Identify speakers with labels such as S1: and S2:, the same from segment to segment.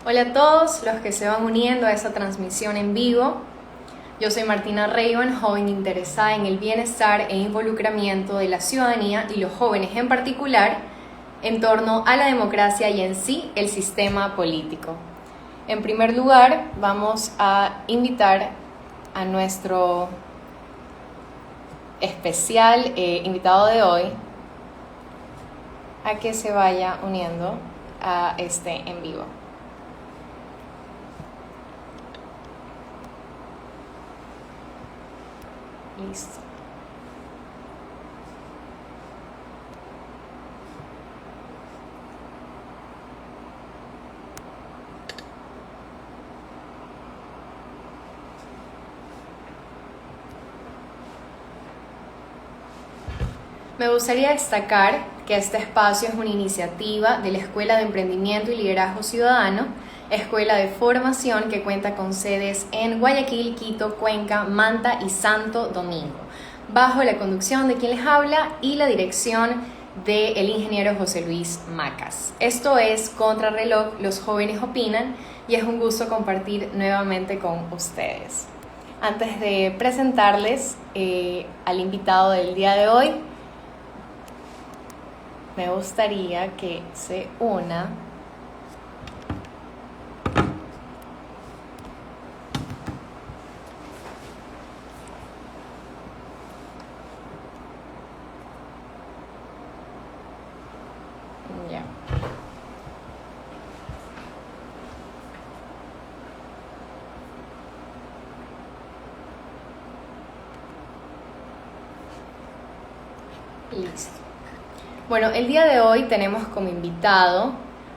S1: Hola a todos los que se van uniendo a esta transmisión en vivo. Yo soy Martina Reivan, joven interesada en el bienestar e involucramiento de la ciudadanía y los jóvenes en particular en torno a la democracia y en sí el sistema político. En primer lugar, vamos a invitar a nuestro especial invitado de hoy a que se vaya uniendo a este en vivo. Listo. Me gustaría destacar que este espacio es una iniciativa de la Escuela de Emprendimiento y Liderazgo Ciudadano, escuela de formación que cuenta con sedes en Guayaquil, Quito, Cuenca, Manta y Santo Domingo, bajo la conducción de quien les habla y la dirección del ingeniero José Luis Macas. Esto es Contrarreloj, los jóvenes opinan, y es un gusto compartir nuevamente con ustedes. Antes de presentarles al invitado del día de hoy, me gustaría que se una ya. Listo. Bueno, el día de hoy tenemos como invitado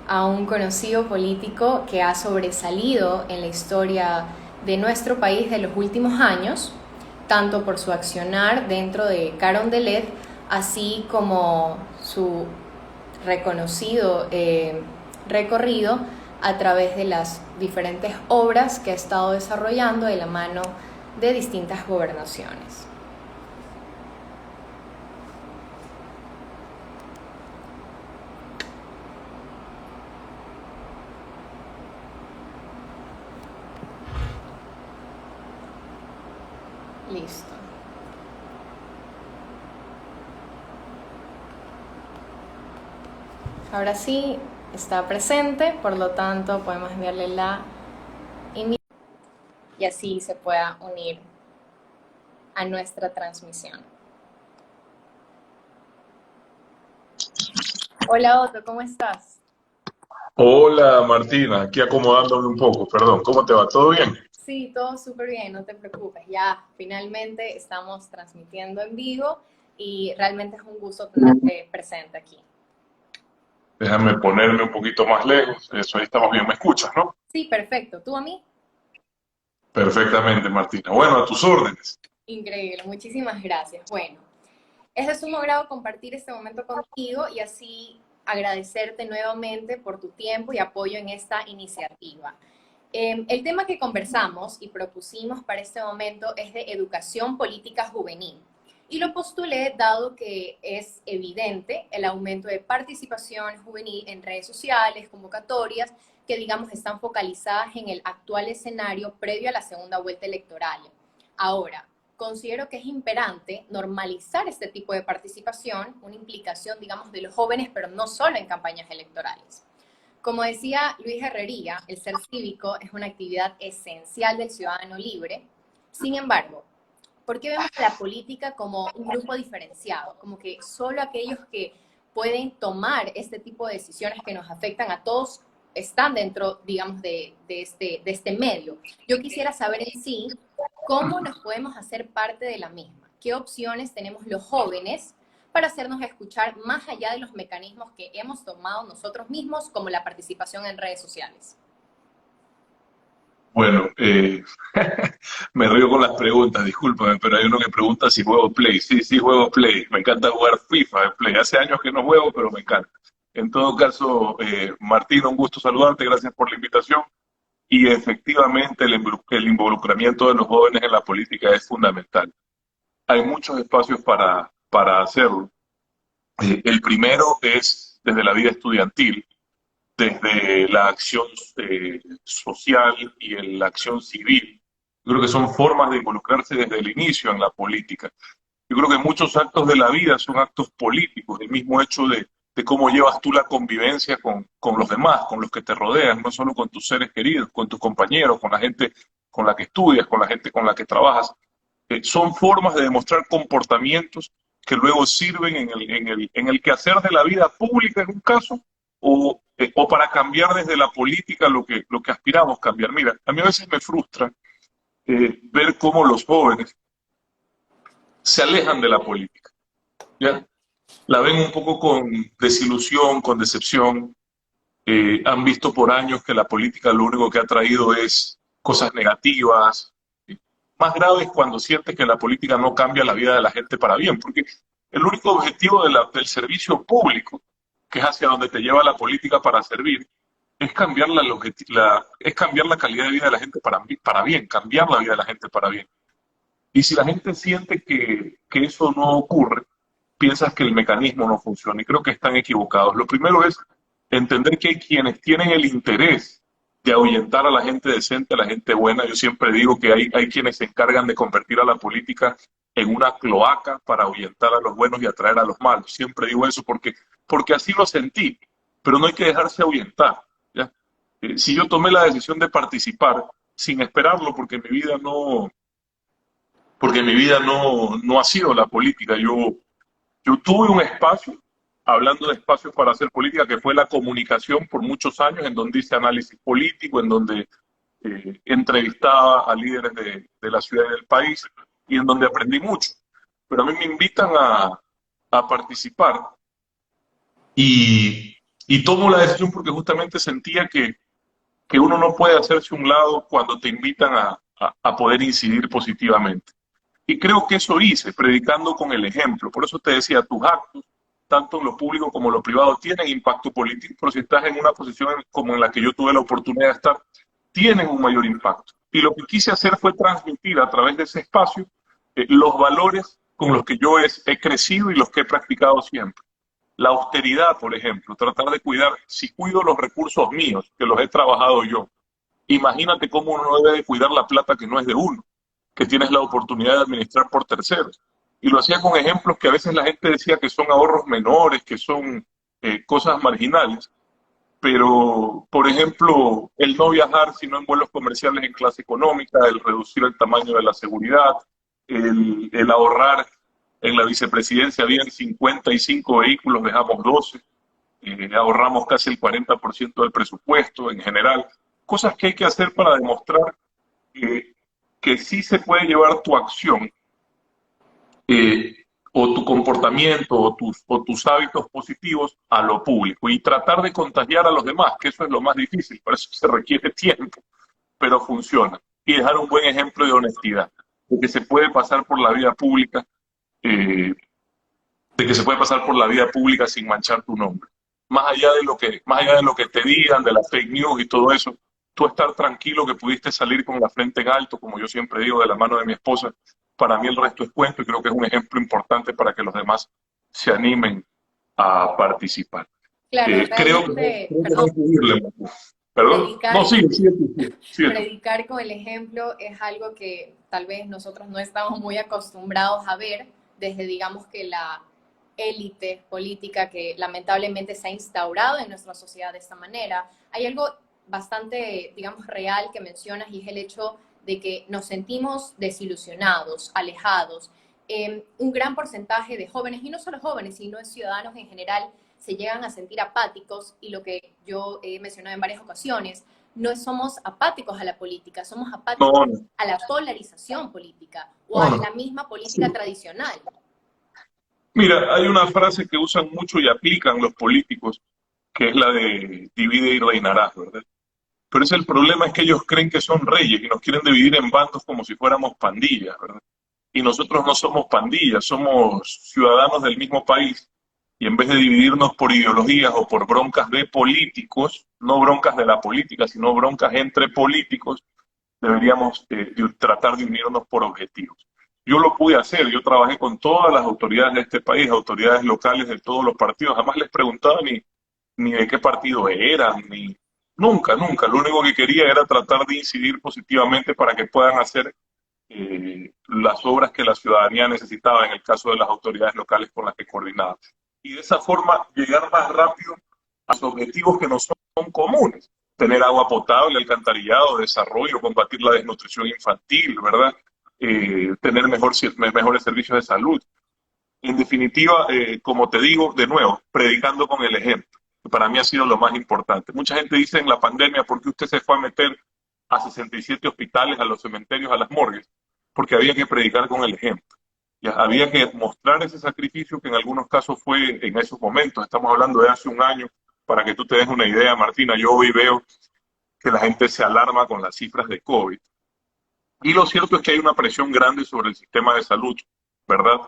S1: a un conocido político que ha sobresalido en la historia de nuestro país de los últimos años, tanto por su accionar dentro de Carondelet, así como su reconocido recorrido a través de las diferentes obras que ha estado desarrollando de la mano de distintas gobernaciones. Listo. Ahora sí está presente, por lo tanto podemos enviarle la invitación y así se pueda unir a nuestra transmisión. Hola Otto, ¿cómo estás?
S2: Hola Martina, aquí acomodándome un poco, perdón, ¿cómo te va? ¿Todo bien?
S1: Sí, todo súper bien, no te preocupes. Ya finalmente estamos transmitiendo en vivo y realmente es un gusto tenerte presente aquí.
S2: Déjame ponerme un poquito más lejos, eso ahí estamos bien, ¿me escuchas, no?
S1: Sí, perfecto. ¿Tú a mí?
S2: Perfectamente, Martina. Bueno, a tus órdenes.
S1: Increíble, muchísimas gracias. Bueno, es de sumo grado compartir este momento contigo y así agradecerte nuevamente por tu tiempo y apoyo en esta iniciativa. El tema que conversamos y propusimos para este momento es de educación política juvenil. Y lo postulé dado que es evidente el aumento de participación juvenil en redes sociales, convocatorias, que digamos están focalizadas en el actual escenario previo a la segunda vuelta electoral. Ahora, considero que es imperante normalizar este tipo de participación, una implicación, digamos, de los jóvenes, pero no solo en campañas electorales. Como decía Luis Herrería, el ser cívico es una actividad esencial del ciudadano libre. Sin embargo, ¿por qué vemos a la política como un grupo diferenciado? Como que solo aquellos que pueden tomar este tipo de decisiones que nos afectan a todos están dentro, digamos, de este medio. Yo quisiera saber en sí cómo nos podemos hacer parte de la misma. ¿Qué opciones tenemos los jóvenes para hacernos escuchar más allá de los mecanismos que hemos tomado nosotros mismos, como la participación en redes sociales?
S2: Bueno, me río con las preguntas, discúlpame, pero hay uno que pregunta si juego Play. Sí, sí juego Play. Me encanta jugar FIFA en Play. Hace años que no juego, pero me encanta. En todo caso, Martina, un gusto saludarte, gracias por la invitación. Y efectivamente el involucramiento de los jóvenes en la política es fundamental. Hay muchos espacios para hacerlo. El primero es desde la vida estudiantil, desde la acción social y en la acción civil. Yo creo que son formas de involucrarse desde el inicio en la política. Yo creo que muchos actos de la vida son actos políticos, el mismo hecho de cómo llevas tú la convivencia con los demás, con los que te rodean, no solo con tus seres queridos, con tus compañeros, con la gente con la que estudias, con la gente con la que trabajas. Son formas de demostrar comportamientos que luego sirven en el quehacer de la vida pública en un caso, o para cambiar desde la política lo que aspiramos cambiar. Mira, a mí a veces me frustra ver cómo los jóvenes se alejan de la política, ¿ya? La ven un poco con desilusión, con decepción. Han visto por años que la política lo único que ha traído es cosas negativas. Más grave es cuando sientes que la política no cambia la vida de la gente para bien, porque el único objetivo del servicio público, que es hacia donde te lleva la política para servir, es cambiar es cambiar la calidad de vida de la gente para bien, cambiar la vida de la gente para bien. Y si la gente siente que eso no ocurre, piensas que el mecanismo no funciona, y creo que están equivocados. Lo primero es entender que hay quienes tienen el interés de ahuyentar a la gente decente, a la gente buena. Yo siempre digo que hay quienes se encargan de convertir a la política en una cloaca para ahuyentar a los buenos y atraer a los malos. Siempre digo eso porque así lo sentí, pero no hay que dejarse ahuyentar, ¿ya? Si yo tomé la decisión de participar sin esperarlo, porque mi vida no ha sido la política. Yo tuve un espacio, hablando de espacios para hacer política, que fue la comunicación por muchos años, en donde hice análisis político, en donde entrevistaba a líderes de la ciudad y del país, y en donde aprendí mucho. Pero a mí me invitan a participar, y tomo la decisión porque justamente sentía que uno no puede hacerse un lado cuando te invitan a poder incidir positivamente. Y creo que eso hice, predicando con el ejemplo. Por eso te decía, tus actos, tanto en lo público como en lo privado, tienen impacto político, pero si estás en una posición como en la que yo tuve la oportunidad de estar, tienen un mayor impacto. Y lo que quise hacer fue transmitir a través de ese espacio los valores con los que yo he crecido y los que he practicado siempre. La austeridad, por ejemplo, tratar de cuidar, si cuido los recursos míos, que los he trabajado yo, imagínate cómo uno debe de cuidar la plata que no es de uno, que tienes la oportunidad de administrar por terceros. Y lo hacía con ejemplos que a veces la gente decía que son ahorros menores, que son cosas marginales, pero, por ejemplo, el no viajar sino en vuelos comerciales en clase económica, el reducir el tamaño de la seguridad, el ahorrar. En la vicepresidencia habían 55 vehículos, dejamos 12, ahorramos casi el 40% del presupuesto en general. Cosas que hay que hacer para demostrar que sí se puede llevar tu acción o tu comportamiento o tus hábitos positivos a lo público y tratar de contagiar a los demás, que eso es lo más difícil, para eso se requiere tiempo, pero funciona. Y dejar un buen ejemplo de honestidad, de que se puede pasar por la vida pública, sin manchar tu nombre. Más allá de lo que te digan, de las fake news y todo eso, tú estar tranquilo que pudiste salir con la frente en alto, como yo siempre digo, de la mano de mi esposa. Para mí el resto es cuento y creo que es un ejemplo importante para que los demás se animen a participar.
S1: Claro,
S2: Creo
S1: realmente,
S2: que perdón. No, sí.
S1: Predicar con el ejemplo es algo que tal vez nosotros no estamos muy acostumbrados a ver desde, digamos, que la élite política que lamentablemente se ha instaurado en nuestra sociedad de esta manera. Hay algo bastante, digamos, real que mencionas, y es el hecho de que nos sentimos desilusionados, alejados. Un gran porcentaje de jóvenes, y no solo jóvenes, sino de ciudadanos en general, se llegan a sentir apáticos, y lo que yo he mencionado en varias ocasiones, no somos apáticos a la política, somos apáticos a la polarización política o a la misma política tradicional.
S2: Mira, hay una frase que usan mucho y aplican los políticos, que es la de divide y reinarás, ¿verdad? Pero el problema es que ellos creen que son reyes y nos quieren dividir en bandos como si fuéramos pandillas, ¿verdad? Y nosotros no somos pandillas, somos ciudadanos del mismo país, y en vez de dividirnos por ideologías o por broncas de políticos, no broncas de la política, sino broncas entre políticos, deberíamos tratar de unirnos por objetivos. Yo lo pude hacer, yo trabajé con todas las autoridades de este país, autoridades locales de todos los partidos, jamás les preguntaba ni de qué partido eran, ni nunca, nunca. Lo único que quería era tratar de incidir positivamente para que puedan hacer las obras que la ciudadanía necesitaba en el caso de las autoridades locales con las que coordinaba. Y de esa forma llegar más rápido a los objetivos que nos son comunes. Tener agua potable, alcantarillado, desarrollo, combatir la desnutrición infantil, ¿verdad? Tener mejores servicios de salud. En definitiva, como te digo, de nuevo, predicando con el ejemplo, que para mí ha sido lo más importante. Mucha gente dice en la pandemia, ¿por qué usted se fue a meter a 67 hospitales, a los cementerios, a las morgues? Porque había que predicar con el ejemplo. Ya, había que mostrar ese sacrificio que en algunos casos fue en esos momentos. Estamos hablando de hace un año. Para que tú te des una idea, Martina, yo hoy veo que la gente se alarma con las cifras de COVID. Y lo cierto es que hay una presión grande sobre el sistema de salud, ¿verdad?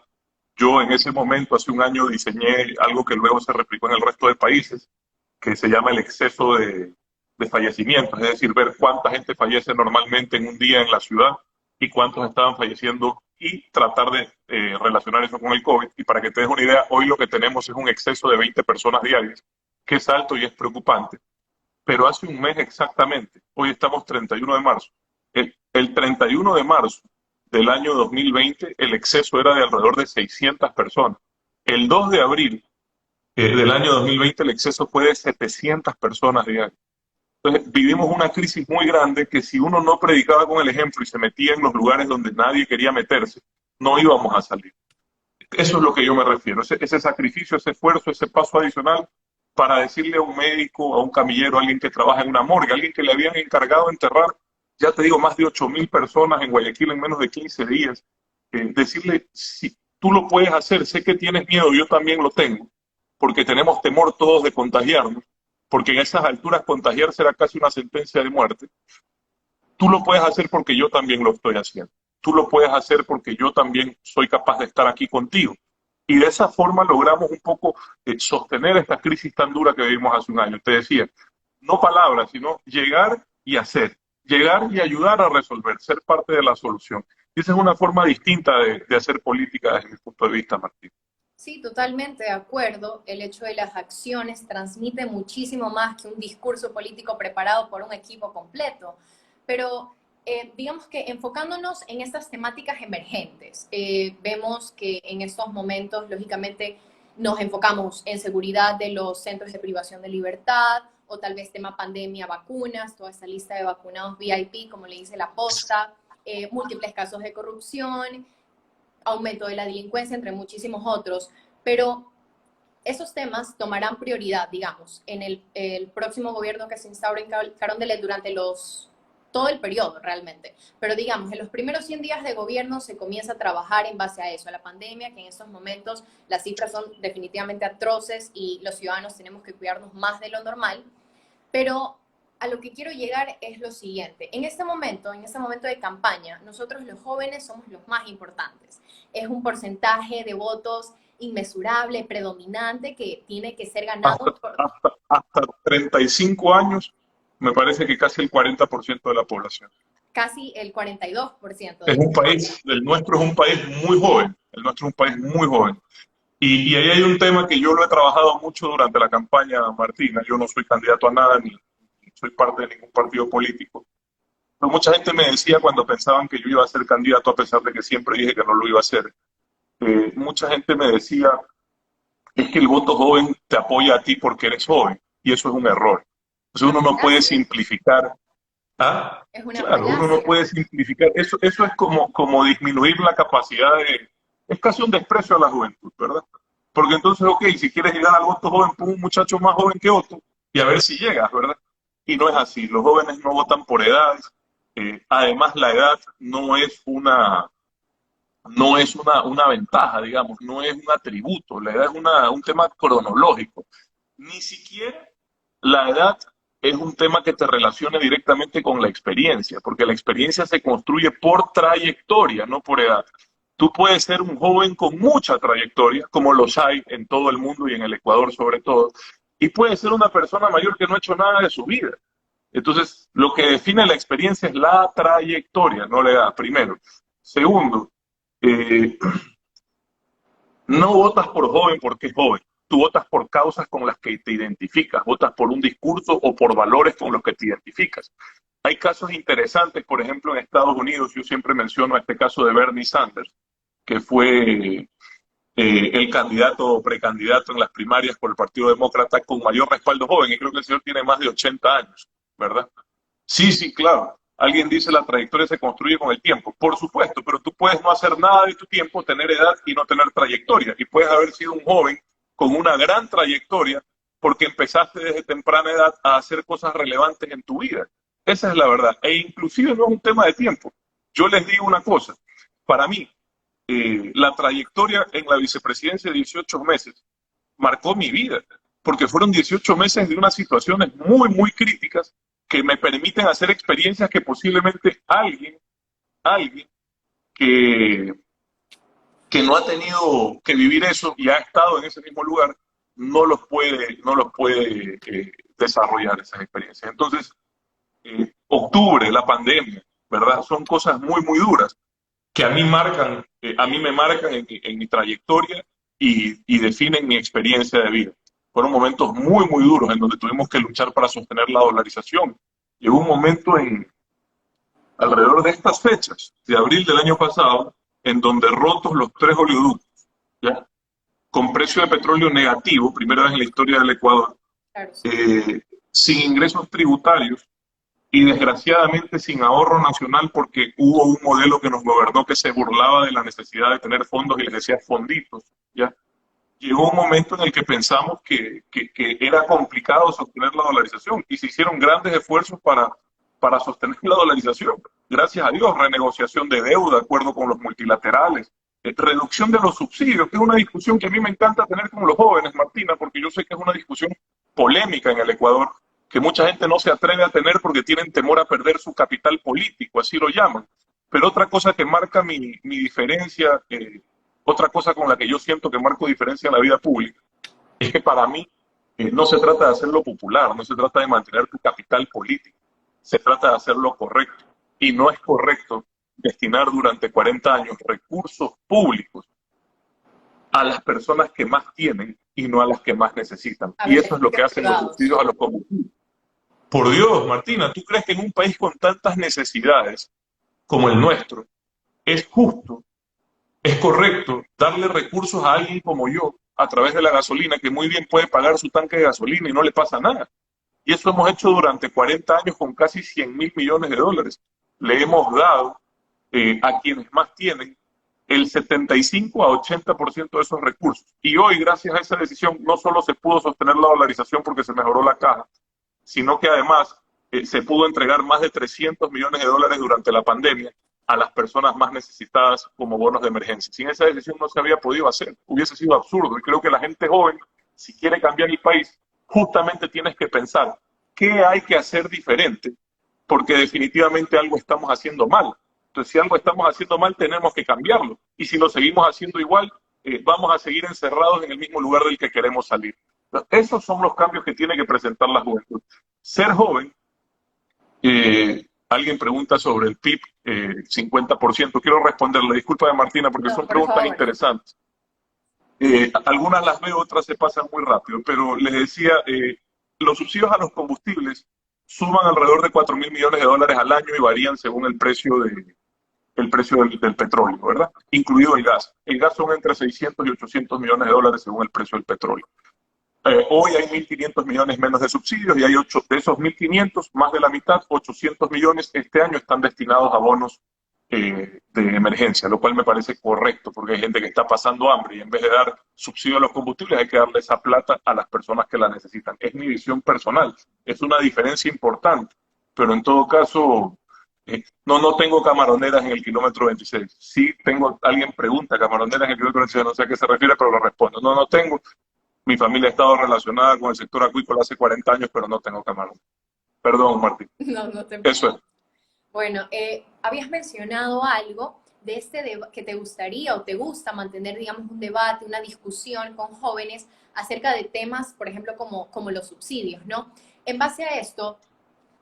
S2: Yo en ese momento, hace un año, diseñé algo que luego se replicó en el resto de países, que se llama el exceso de fallecimientos, es decir, ver cuánta gente fallece normalmente en un día en la ciudad y cuántos estaban falleciendo y tratar de relacionar eso con el COVID. Y para que te des una idea, hoy lo que tenemos es un exceso de 20 personas diarias, que es alto y es preocupante. Pero hace un mes exactamente, hoy estamos 31 de marzo, el 31 de marzo del año 2020 el exceso era de alrededor de 600 personas. El 2 de abril del año 2020 el exceso fue de 700 personas diarias. Entonces vivimos una crisis muy grande que si uno no predicaba con el ejemplo y se metía en los lugares donde nadie quería meterse, no íbamos a salir. Eso es lo que yo me refiero, ese sacrificio, ese esfuerzo, ese paso adicional para decirle a un médico, a un camillero, a alguien que trabaja en una morgue, a alguien que le habían encargado enterrar, ya te digo, más de 8.000 personas en Guayaquil en menos de 15 días, decirle, si tú lo puedes hacer, sé que tienes miedo, yo también lo tengo, porque tenemos temor todos de contagiarnos, porque en esas alturas contagiarse era casi una sentencia de muerte. Tú lo puedes hacer porque yo también lo estoy haciendo. Tú lo puedes hacer porque yo también soy capaz de estar aquí contigo. Y de esa forma logramos un poco sostener esta crisis tan dura que vivimos hace un año. Te decía, no palabras, sino llegar y hacer. Llegar y ayudar a resolver, ser parte de la solución. Y esa es una forma distinta de hacer política desde mi punto de vista, Martín.
S1: Sí, totalmente de acuerdo. El hecho de las acciones transmite muchísimo más que un discurso político preparado por un equipo completo. Pero digamos que enfocándonos en estas temáticas emergentes, vemos que en estos momentos, lógicamente, nos enfocamos en seguridad de los centros de privación de libertad, o tal vez tema pandemia, vacunas, toda esa lista de vacunados VIP, como le dice la posta, múltiples casos de corrupción, aumento de la delincuencia, entre muchísimos otros. Pero esos temas tomarán prioridad, digamos, en el próximo gobierno que se instaure en Carondelet durante todo el periodo realmente. Pero digamos, en los primeros 100 días de gobierno se comienza a trabajar en base a eso, a la pandemia, que en estos momentos las cifras son definitivamente atroces y los ciudadanos tenemos que cuidarnos más de lo normal. Pero a lo que quiero llegar es lo siguiente. En este momento de campaña, nosotros los jóvenes somos los más importantes. Es un porcentaje de votos inmesurable, predominante, que tiene que ser ganado
S2: Hasta 35 años, me parece que casi el 40% de la población.
S1: Casi el 42%.
S2: Es un país, el nuestro es un país muy joven, el nuestro es un país muy joven. Y ahí hay un tema que yo lo he trabajado mucho durante la campaña, Martina. Yo no soy candidato a nada, ni soy parte de ningún partido político. Pero mucha gente me decía cuando pensaban que yo iba a ser candidato, a pesar de que siempre dije que no lo iba a hacer, mucha gente me decía, es que el voto joven te apoya a ti porque eres joven, y eso es un error. Entonces uno no puede simplificar. ¿Ah?
S1: Es una
S2: Claro, uno no
S1: falacia.
S2: puede simplificar. Eso es como disminuir la capacidad de... Es casi un desprecio a la juventud, ¿verdad? Porque entonces, ok, si quieres llegar al voto joven, pon un muchacho más joven que otro y a ver si llegas, ¿verdad? Y no es así. Los jóvenes no votan por edades. Además, la edad no es una ventaja, digamos, no es un atributo. La edad es un tema cronológico. Ni siquiera la edad es un tema que te relacione directamente con la experiencia, porque la experiencia se construye por trayectoria, no por edad. Tú puedes ser un joven con mucha trayectoria, como los hay en todo el mundo y en el Ecuador sobre todo, y puedes ser una persona mayor que no ha hecho nada de su vida. Entonces, lo que define la experiencia es la trayectoria, no la edad, primero. Segundo, eh, no votas por joven porque es joven. tú votas por causas con las que te identificas, votas por un discurso o por valores con los que te identificas. Hay casos interesantes, por ejemplo, en Estados Unidos, yo siempre menciono este caso de Bernie Sanders, que fue el candidato o precandidato en las primarias por el Partido Demócrata con mayor respaldo joven, y creo que el señor tiene más de 80 años, ¿verdad? Sí, sí, claro. Alguien dice la trayectoria se construye con el tiempo. Por supuesto, pero tú puedes no hacer nada de tu tiempo, tener edad y no tener trayectoria. Y puedes haber sido un joven con una gran trayectoria porque empezaste desde temprana edad a hacer cosas relevantes en tu vida. Esa es la verdad. E inclusive no es un tema de tiempo. Yo les digo una cosa. Para mí, la trayectoria en la vicepresidencia de 18 meses marcó mi vida, porque fueron 18 meses de unas situaciones muy, muy críticas que me permiten hacer experiencias que posiblemente alguien que, que no ha tenido que vivir eso y ha estado en ese mismo lugar, no los puede desarrollar esas experiencias. Entonces, octubre, la pandemia, ¿verdad? Son cosas muy, muy duras que a mí me marcan en mi trayectoria y definen mi experiencia de vida. Fueron momentos muy, muy duros en donde tuvimos que luchar para sostener la dolarización. Llegó un momento alrededor de estas fechas, de abril del año pasado, en donde rotos los tres oleoductos, ¿ya? Con precio de petróleo negativo, primera vez en la historia del Ecuador,
S1: Claro, sí.
S2: sin ingresos tributarios, y desgraciadamente sin ahorro nacional porque hubo un modelo que nos gobernó que se burlaba de la necesidad de tener fondos y les decía fonditos, ¿ya? Llegó un momento en el que pensamos que era complicado sostener la dolarización y se hicieron grandes esfuerzos para sostener la dolarización. Gracias a Dios, renegociación de deuda, acuerdo con los multilaterales, reducción de los subsidios, que es una discusión que a mí me encanta tener con los jóvenes, Martina, porque yo sé que es una discusión polémica en el Ecuador, que mucha gente no se atreve a tener porque tienen temor a perder su capital político, así lo llaman. Pero otra cosa que marca mi diferencia, otra cosa con la que yo siento que marco diferencia en la vida pública, es que para mí no se trata de hacerlo popular, no se trata de mantener tu capital político, se trata de hacerlo correcto. Y no es correcto destinar durante 40 años recursos públicos a las personas que más tienen y no a las que más necesitan.
S1: A
S2: Y eso es lo que
S1: beneficios
S2: hacen los
S1: privados.
S2: subsidios a los combustibles. Por Dios, Martina, ¿tú crees que en un país con tantas necesidades como el nuestro es justo, es correcto darle recursos a alguien como yo a través de la gasolina que muy bien puede pagar su tanque de gasolina y no le pasa nada? Y eso hemos hecho durante 40 años con casi 100.000 millones de dólares. Le hemos dado a quienes más tienen el 75 a 80% de esos recursos. Y hoy, gracias a esa decisión, no solo se pudo sostener la dolarización porque se mejoró la caja, sino que además se pudo entregar más de 300 millones de dólares durante la pandemia a las personas más necesitadas como bonos de emergencia. Sin esa decisión no se había podido hacer, hubiese sido absurdo. Y creo que la gente joven, si quiere cambiar el país, justamente tienes que pensar qué hay que hacer diferente, porque definitivamente algo estamos haciendo mal. Entonces, si algo estamos haciendo mal, tenemos que cambiarlo. Y si lo seguimos haciendo igual, vamos a seguir encerrados en el mismo lugar del que queremos salir. Esos son los cambios que tiene que presentar la juventud. Ser joven, alguien pregunta sobre el PIB, 50%. Quiero responderle, disculpa de Martina, porque
S1: No,
S2: son
S1: por
S2: preguntas
S1: favor.
S2: interesantes. Algunas las veo, otras se pasan muy rápido, pero les decía, los subsidios a los combustibles suman alrededor de 4.000 millones de dólares al año y varían según el precio del petróleo, ¿verdad? Incluido el gas. El gas son entre 600 y 800 millones de dólares según el precio del petróleo. Hoy hay 1.500 millones menos de subsidios y hay de esos 1.500, más de la mitad, 800 millones este año están destinados a bonos de emergencia, lo cual me parece correcto porque hay gente que está pasando hambre y en vez de dar subsidio a los combustibles hay que darle esa plata a las personas que la necesitan. Es mi visión personal, es una diferencia importante, pero en todo caso, no tengo camaroneras en el kilómetro 26. Sí tengo, alguien pregunta, camaroneras en el kilómetro 26, no sé a qué se refiere, pero lo respondo. No tengo. Mi familia ha estado relacionada con el sector acuícola hace 40 años, pero no tengo camarón. Perdón, Martín.
S1: No, no te
S2: Eso es.
S1: preocupes. Bueno, habías mencionado algo de que te gustaría o te gusta mantener, digamos, un debate, una discusión con jóvenes acerca de temas, por ejemplo, como los subsidios, ¿no? En base a esto,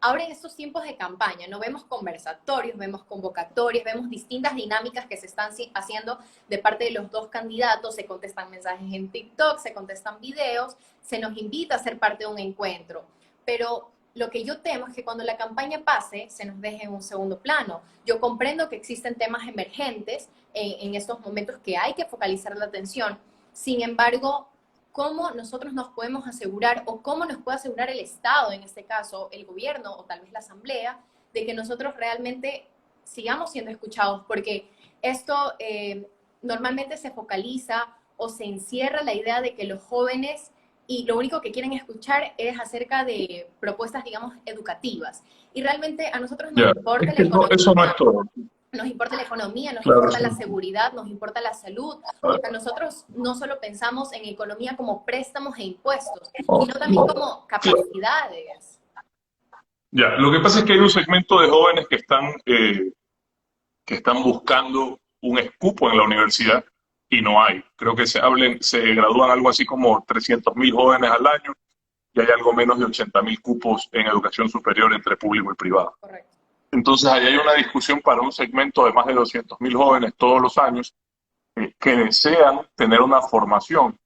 S1: Ahora en estos tiempos de campaña, no vemos conversatorios, vemos convocatorias, vemos distintas dinámicas que se están haciendo de parte de los dos candidatos, se contestan mensajes en TikTok, se contestan videos, se nos invita a ser parte de un encuentro. Pero lo que yo temo es que cuando la campaña pase, se nos deje en un segundo plano. Yo comprendo que existen temas emergentes en estos momentos que hay que focalizar la atención. Sin embargo, ¿cómo nosotros nos podemos asegurar o cómo nos puede asegurar el Estado, en este caso el gobierno o tal vez la Asamblea, de que nosotros realmente sigamos siendo escuchados? Porque esto normalmente se focaliza o se encierra la idea de que los jóvenes y lo único que quieren escuchar es acerca de propuestas, digamos, educativas. Y realmente a nosotros nos importa la economía.
S2: Eso no es todo.
S1: Nos importa la economía, nos
S2: Claro,
S1: importa
S2: sí.
S1: la seguridad, nos importa la salud. O sea, nosotros no solo pensamos en economía como préstamos e impuestos, sino también como capacidades.
S2: Ya, lo que pasa es que hay un segmento de jóvenes que están buscando un cupo en la universidad y no hay. Creo que se gradúan algo así como 300.000 jóvenes al año y hay algo menos de 80.000 cupos en educación superior entre público y privado.
S1: Correcto.
S2: Entonces, ahí hay una discusión para un segmento de más de 200.000 jóvenes todos los años que desean tener una formación.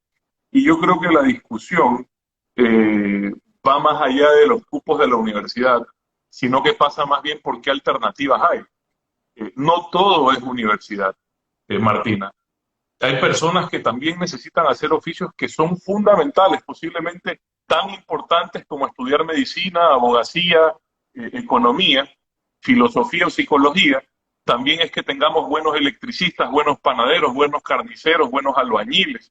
S2: Y yo creo que la discusión va más allá de los cupos de la universidad, sino que pasa más bien por qué alternativas hay. No todo es universidad, Martina. Hay personas que también necesitan hacer oficios que son fundamentales, posiblemente tan importantes como estudiar medicina, abogacía, economía, filosofía o psicología. También es que tengamos buenos electricistas, buenos panaderos, buenos carniceros, buenos albañiles,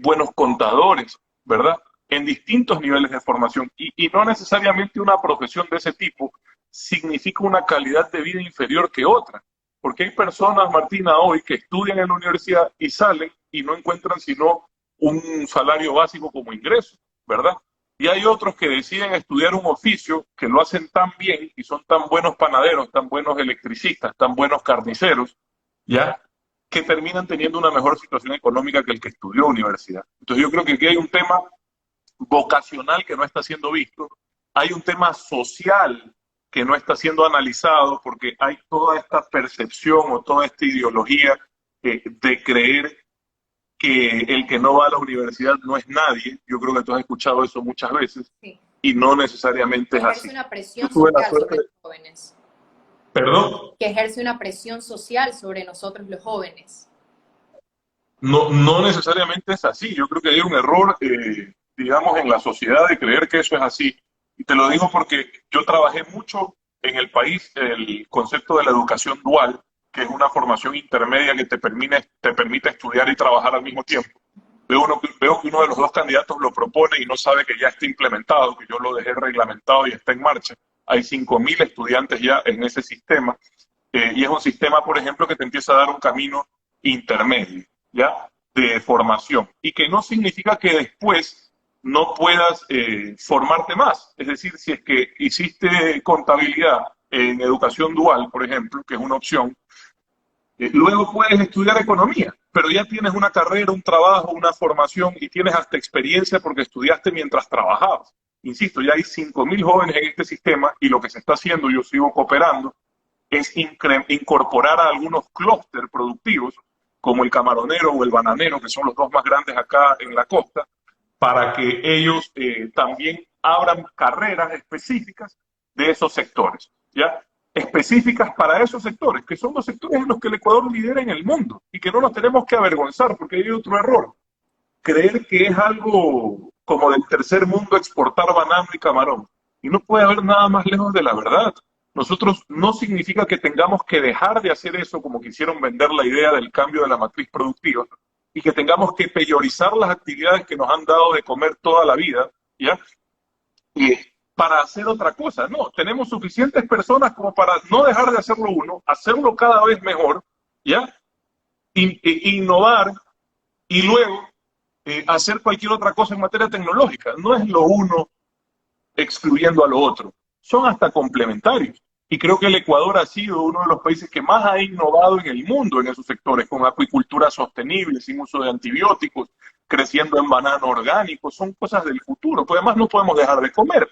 S2: buenos contadores, ¿verdad? En distintos niveles de formación. Y no necesariamente una profesión de ese tipo significa una calidad de vida inferior que otra. Porque hay personas, Martina, hoy que estudian en la universidad y salen y no encuentran sino un salario básico como ingreso, ¿verdad? Y hay otros que deciden estudiar un oficio que lo hacen tan bien y son tan buenos panaderos, tan buenos electricistas, tan buenos carniceros, ¿ya? Que terminan teniendo una mejor situación económica que el que estudió universidad. Entonces yo creo que aquí hay un tema vocacional que no está siendo visto, hay un tema social que no está siendo analizado porque hay toda esta percepción o toda esta ideología de creer que el que no va a la universidad no es nadie. Yo creo que tú has escuchado eso muchas veces, sí, y no necesariamente es así.
S1: Ejerce una presión social sobre los jóvenes.
S2: ¿Perdón?
S1: Que ejerce una presión social sobre nosotros los jóvenes.
S2: No, no necesariamente es así. Yo creo que hay un error, digamos, en la sociedad de creer que eso es así. Y te lo digo porque yo trabajé mucho en el país el concepto de la educación dual, que es una formación intermedia que te permite estudiar y trabajar al mismo tiempo. Veo que uno de los dos candidatos lo propone y no sabe que ya está implementado, que yo lo dejé reglamentado y está en marcha. Hay 5.000 estudiantes ya en ese sistema, y es un sistema, por ejemplo, que te empieza a dar un camino intermedio, ¿ya? De formación, y que no significa que después no puedas formarte más. Es decir, si es que hiciste contabilidad en educación dual, por ejemplo, que es una opción, luego puedes estudiar economía, pero ya tienes una carrera, un trabajo, una formación y tienes hasta experiencia porque estudiaste mientras trabajabas. Insisto, ya hay 5.000 jóvenes en este sistema y lo que se está haciendo, yo sigo cooperando, es incorporar a algunos clústeres productivos, como el camaronero o el bananero, que son los dos más grandes acá en la costa, para que ellos también abran carreras específicas de esos sectores, ¿ya? Específicas para esos sectores, que son los sectores en los que el Ecuador lidera en el mundo y que no nos tenemos que avergonzar, porque hay otro error. Creer que es algo como del tercer mundo exportar banano y camarón. Y no puede haber nada más lejos de la verdad. Nosotros no significa que tengamos que dejar de hacer eso como quisieron vender la idea del cambio de la matriz productiva y que tengamos que peyorizar las actividades que nos han dado de comer toda la vida, ¿ya? Y para hacer otra cosa. No, tenemos suficientes personas como para no dejar de hacerlo uno, hacerlo cada vez mejor, ¿ya? Innovar y luego hacer cualquier otra cosa en materia tecnológica. No es lo uno excluyendo a lo otro. Son hasta complementarios. Y creo que el Ecuador ha sido uno de los países que más ha innovado en el mundo en esos sectores, con acuicultura sostenible, sin uso de antibióticos, creciendo en banano orgánico. Son cosas del futuro. Pues además no podemos dejar de comer.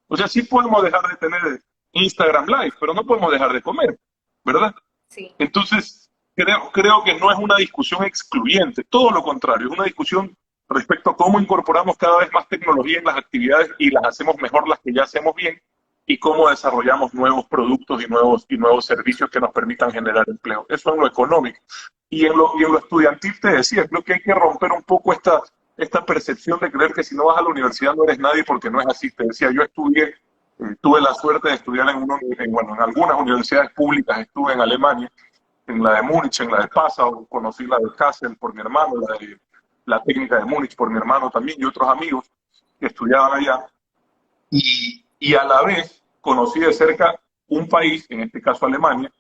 S2: O sea, sí podemos dejar de tener Instagram Live, pero no podemos dejar de comer, ¿verdad?
S1: Sí.
S2: Entonces, creo que no es una discusión excluyente, todo lo contrario, es una discusión respecto a cómo incorporamos cada vez más tecnología en las actividades y las hacemos mejor las que ya hacemos bien, y cómo desarrollamos nuevos productos y nuevos servicios que nos permitan generar empleo. Eso en lo económico. Y en lo estudiantil te decía, creo que hay que romper un poco esta percepción de creer que si no vas a la universidad no eres nadie, porque no es así. Te decía, yo estudié, tuve la suerte de estudiar en algunas universidades públicas, estuve en Alemania, en la de Múnich, en la de Passau, conocí la de Kassel por mi hermano, la técnica de Múnich por mi hermano también y otros amigos que estudiaban allá. Y a la vez conocí de cerca un país, en este caso Alemania,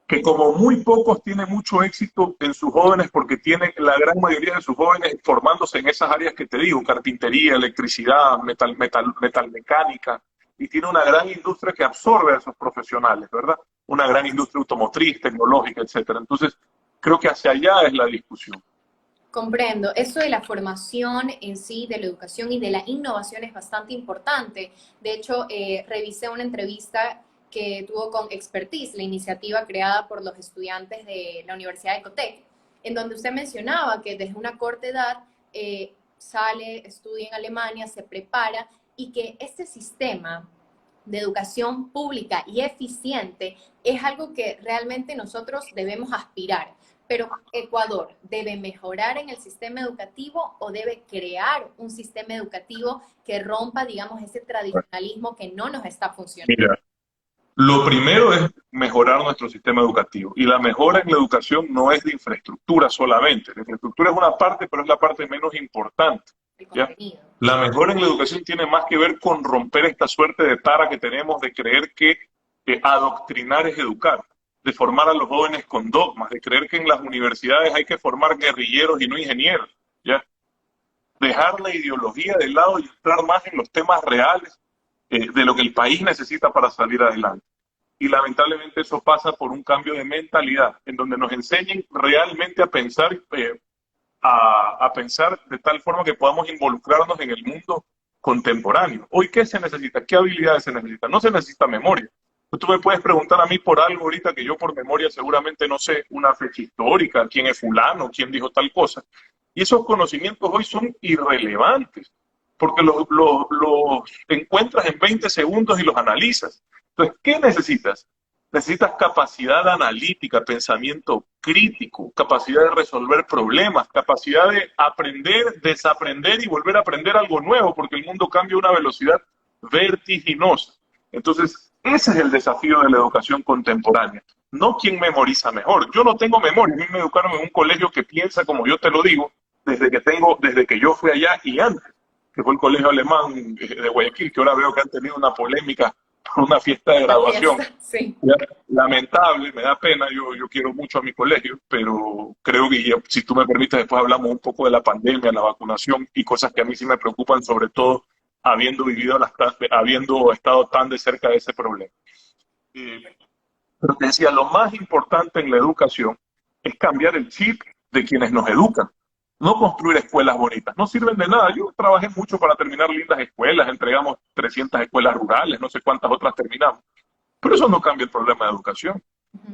S2: que como muy pocos tiene mucho éxito en sus jóvenes porque tienen la gran mayoría de sus jóvenes formándose en esas áreas que te digo, carpintería, electricidad, metalmecánica, y tiene una gran industria que absorbe a esos profesionales, ¿verdad? Una gran industria automotriz, tecnológica, etcétera. Entonces, creo que hacia allá es la discusión.
S1: Comprendo. Eso de la formación en sí, de la educación y de la innovación es bastante importante. De hecho, revisé una entrevista que tuvo con Expertise, la iniciativa creada por los estudiantes de la Universidad de Ecotec, en donde usted mencionaba que desde una corta edad sale, estudia en Alemania, se prepara y que este sistema de educación pública y eficiente es algo que realmente nosotros debemos aspirar. Pero Ecuador, ¿debe mejorar en el sistema educativo o debe crear un sistema educativo que rompa, digamos, ese tradicionalismo que no nos está funcionando?
S2: Mira, lo primero es mejorar nuestro sistema educativo. Y la mejora en la educación no es de infraestructura solamente. La infraestructura es una parte, pero es la parte menos importante.
S1: El
S2: ¿Ya?
S1: contenido.
S2: La mejora en la educación tiene más que ver con romper esta suerte de tara que tenemos de creer que adoctrinar es educar, de formar a los jóvenes con dogmas, de creer que en las universidades hay que formar guerrilleros y no ingenieros. ¿Ya? Dejar la ideología de lado y entrar más en los temas reales de lo que el país necesita para salir adelante. Y lamentablemente eso pasa por un cambio de mentalidad, en donde nos enseñen realmente a pensar de tal forma que podamos involucrarnos en el mundo contemporáneo. Hoy, ¿qué se necesita? ¿Qué habilidades se necesitan? No se necesita memoria. Tú me puedes preguntar a mí por algo ahorita que yo por memoria seguramente no sé, una fecha histórica, quién es fulano, quién dijo tal cosa. Y esos conocimientos hoy son irrelevantes, porque los encuentras en 20 segundos y los analizas. Entonces, ¿qué necesitas? Necesitas capacidad analítica, pensamiento crítico, capacidad de resolver problemas, capacidad de aprender, desaprender y volver a aprender algo nuevo, porque el mundo cambia a una velocidad vertiginosa. Entonces, ese es el desafío de la educación contemporánea. No quién memoriza mejor. Yo no tengo memoria. A mí me educaron en un colegio que piensa como yo te lo digo, desde que yo fui allá y antes, que fue el colegio alemán de Guayaquil, que ahora veo que han tenido una polémica por una fiesta de
S1: La
S2: graduación.
S1: fiesta, sí.
S2: Lamentable, me da pena, yo quiero mucho a mi colegio, pero creo que si tú me permites después hablamos un poco de la pandemia, la vacunación y cosas que a mí sí me preocupan, sobre todo habiendo estado tan de cerca de ese problema. Pero te decía, lo más importante en la educación es cambiar el chip de quienes nos educan, no construir escuelas bonitas. No sirven de nada. Yo trabajé mucho para terminar lindas escuelas, entregamos 300 escuelas rurales, no sé cuántas otras terminamos. Pero eso no cambia el problema de educación.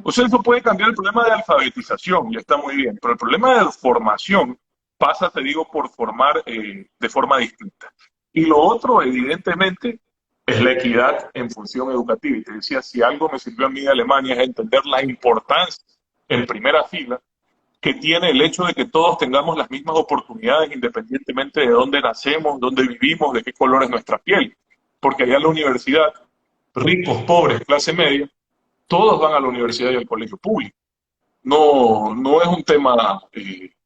S2: O sea, eso puede cambiar el problema de alfabetización, y está muy bien, pero el problema de formación pasa, te digo, por formar de forma distinta. Y lo otro, evidentemente, es la equidad en función educativa. Y te decía, si algo me sirvió a mí de Alemania es entender la importancia en primera fila que tiene el hecho de que todos tengamos las mismas oportunidades independientemente de dónde nacemos, dónde vivimos, de qué color es nuestra piel. Porque allá en la universidad, ricos, pobres, clase media, todos van a la universidad y al colegio público. No es un tema,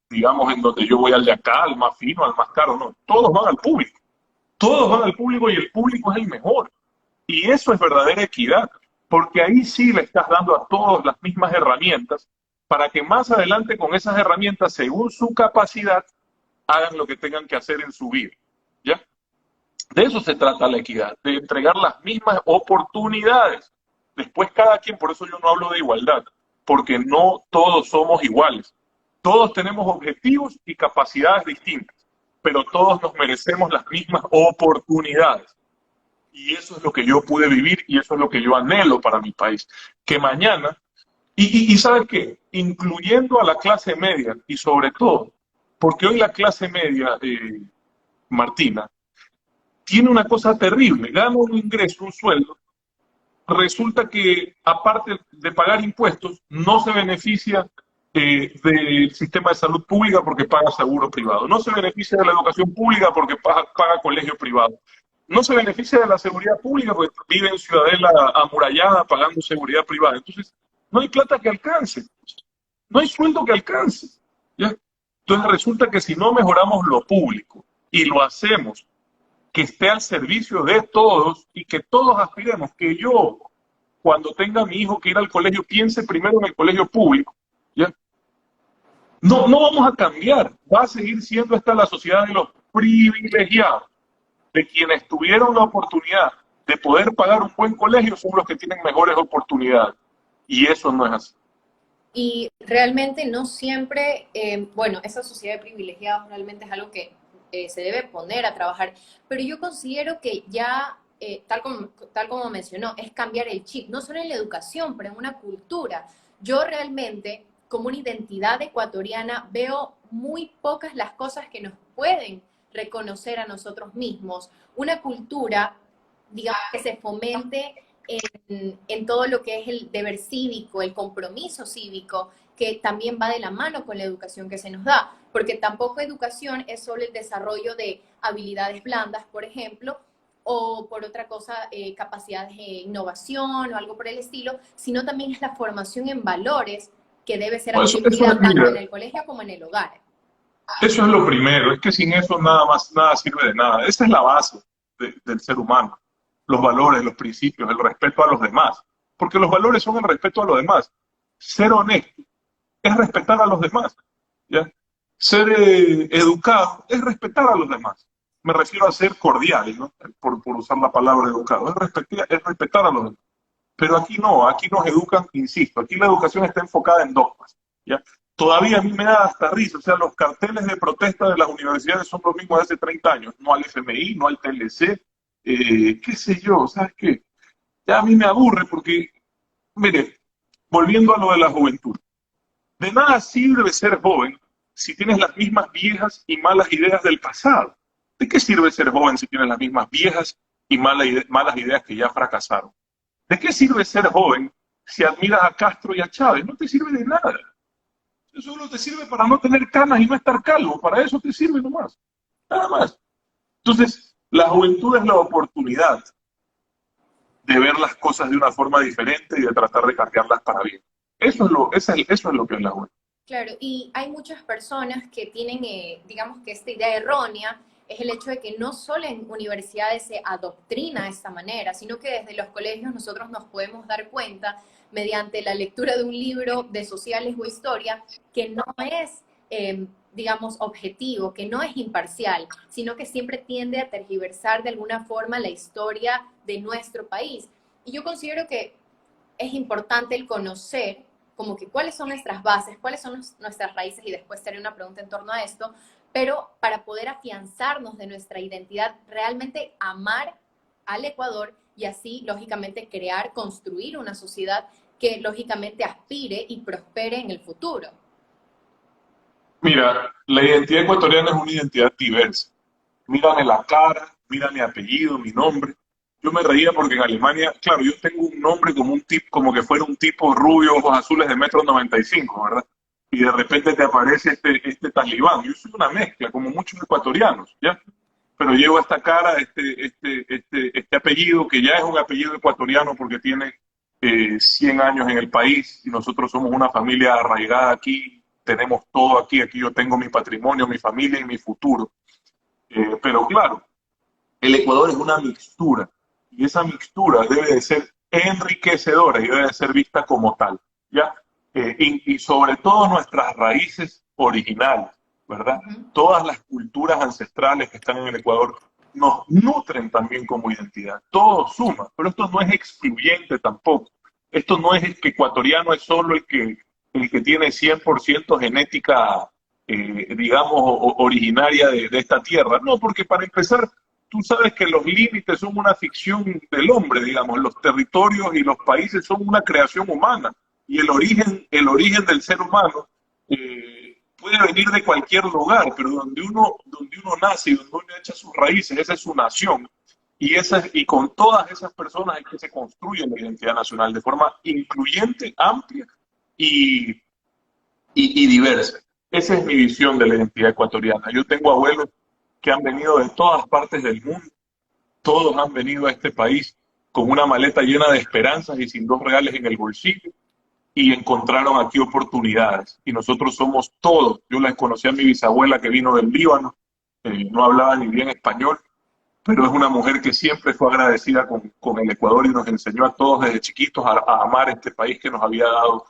S2: digamos, en donde yo voy al de acá, al más fino, al más caro, no. Todos van al público. Todos van al público y el público es el mejor. Y eso es verdadera equidad, porque ahí sí le estás dando a todos las mismas herramientas para que más adelante con esas herramientas, según su capacidad, hagan lo que tengan que hacer en su vida. ¿Ya? De eso se trata la equidad, de entregar las mismas oportunidades. Después cada quien, por eso yo no hablo de igualdad, porque no todos somos iguales. Todos tenemos objetivos y capacidades distintas, pero todos nos merecemos las mismas oportunidades. Y eso es lo que yo pude vivir y eso es lo que yo anhelo para mi país. Que mañana, y ¿sabes qué? Incluyendo a la clase media y sobre todo, porque hoy la clase media, Martina, tiene una cosa terrible, gana un ingreso, un sueldo, resulta que aparte de pagar impuestos, no se beneficia del sistema de salud pública porque paga seguro privado, no se beneficia de la educación pública porque paga colegio privado, no se beneficia de la seguridad pública porque vive en ciudadela amurallada pagando seguridad privada. Entonces, no hay plata que alcance, no hay sueldo que alcance. ¿Ya? Entonces resulta que si no mejoramos lo público y lo hacemos que esté al servicio de todos y que todos aspiremos, que yo, cuando tenga a mi hijo que ir al colegio, piense primero en el colegio público, ¿ya? No, no vamos a cambiar, va a seguir siendo esta la sociedad de los privilegiados, de quienes tuvieron la oportunidad de poder pagar un buen colegio, son los que tienen mejores oportunidades, y eso no es así.
S1: Y realmente no siempre, bueno, esa sociedad de privilegiados realmente es algo que se debe poner a trabajar, pero yo considero que ya, tal como mencionó, es cambiar el chip, no solo en la educación, pero en una cultura. Yo realmente, como una identidad ecuatoriana, veo muy pocas las cosas que nos pueden reconocer a nosotros mismos. Una cultura, digamos, que se fomente en todo lo que es el deber cívico, el compromiso cívico, que también va de la mano con la educación que se nos da, porque tampoco educación es solo el desarrollo de habilidades blandas, por ejemplo, o por otra cosa, capacidades de innovación o algo por el estilo, sino también es la formación en valores que debe ser aprendida tanto en el colegio como en el hogar.
S2: Eso es lo primero, es que sin eso nada más, nada sirve de nada. Esa es la base del ser humano. Los valores, los principios, el respeto a los demás. Porque los valores son el respeto a los demás. Ser honesto es respetar a los demás. ¿Ya? Ser educado es respetar a los demás. Me refiero a ser cordial, ¿no? Por usar la palabra educado. Es respetar a los demás. Pero aquí no, aquí nos educan, insisto, aquí la educación está enfocada en dogmas. ¿Ya? Todavía a mí me da hasta risa, o sea, los carteles de protesta de las universidades son los mismos de hace 30 años, no al FMI, no al TLC, qué sé yo, ¿sabes qué? Ya a mí me aburre porque, mire, volviendo a lo de la juventud, de nada sirve ser joven si tienes las mismas viejas y malas ideas del pasado. ¿De qué sirve ser joven si tienes las mismas viejas y malas ideas que ya fracasaron? ¿De qué sirve ser joven si admiras a Castro y a Chávez? No te sirve de nada. Eso solo te sirve para no tener canas y no estar calvo. Para eso te sirve nomás. Nada más. Entonces, la juventud es la oportunidad de ver las cosas de una forma diferente y de tratar de cambiarlas para bien. Eso es lo que es la juventud.
S1: Claro, y hay muchas personas que tienen, digamos que esta idea errónea es el hecho de que no solo en universidades se adoctrina de esta manera, sino que desde los colegios nosotros nos podemos dar cuenta mediante la lectura de un libro de sociales o historia que no es, digamos, objetivo, que no es imparcial, sino que siempre tiende a tergiversar de alguna forma la historia de nuestro país. Y yo considero que es importante el conocer como que cuáles son nuestras bases, cuáles son nuestras raíces, y después te haré una pregunta en torno a esto, pero para poder afianzarnos de nuestra identidad, realmente amar al Ecuador y así, lógicamente, crear, construir una sociedad que, lógicamente, aspire y prospere en el futuro.
S2: Mira, la identidad ecuatoriana es una identidad diversa. Mírame la cara, mira mi apellido, mi nombre. Yo me reía porque en Alemania, claro, yo tengo un nombre como un tipo, como que fuera un tipo rubio, ojos azules de 1,95 m, ¿verdad? Y de repente te aparece este talibán. Yo soy una mezcla, como muchos ecuatorianos, ¿ya? Pero llevo esta cara, este apellido, que ya es un apellido ecuatoriano porque tiene 100 años en el país y nosotros somos una familia arraigada aquí, tenemos todo aquí, aquí yo tengo mi patrimonio, mi familia y mi futuro. Pero claro, el Ecuador es una mixtura y esa mixtura debe de ser enriquecedora y debe de ser vista como tal, ¿ya? Y sobre todo nuestras raíces originales, ¿verdad? Todas las culturas ancestrales que están en el Ecuador nos nutren también como identidad. Todo suma, pero esto no es excluyente tampoco. Esto no es el que ecuatoriano es solo el que tiene 100% genética, digamos, originaria de esta tierra. No, porque para empezar, tú sabes que los límites son una ficción del hombre, digamos, los territorios y los países son una creación humana, y el origen del ser humano puede venir de cualquier lugar, pero donde uno nace y donde uno echa sus raíces, esa es su nación. Y con todas esas personas es que se construye la identidad nacional de forma incluyente, amplia y, y diversa. Esa es mi visión de la identidad ecuatoriana. Yo tengo abuelos que han venido de todas partes del mundo, todos han venido a este país con una maleta llena de esperanzas y sin $2 en el bolsillo, y encontraron aquí oportunidades. Y nosotros somos todos. Yo les conocí a mi bisabuela que vino del Líbano, no hablaba ni bien español, pero es una mujer que siempre fue agradecida con el Ecuador y nos enseñó a todos desde chiquitos a amar este país que nos había dado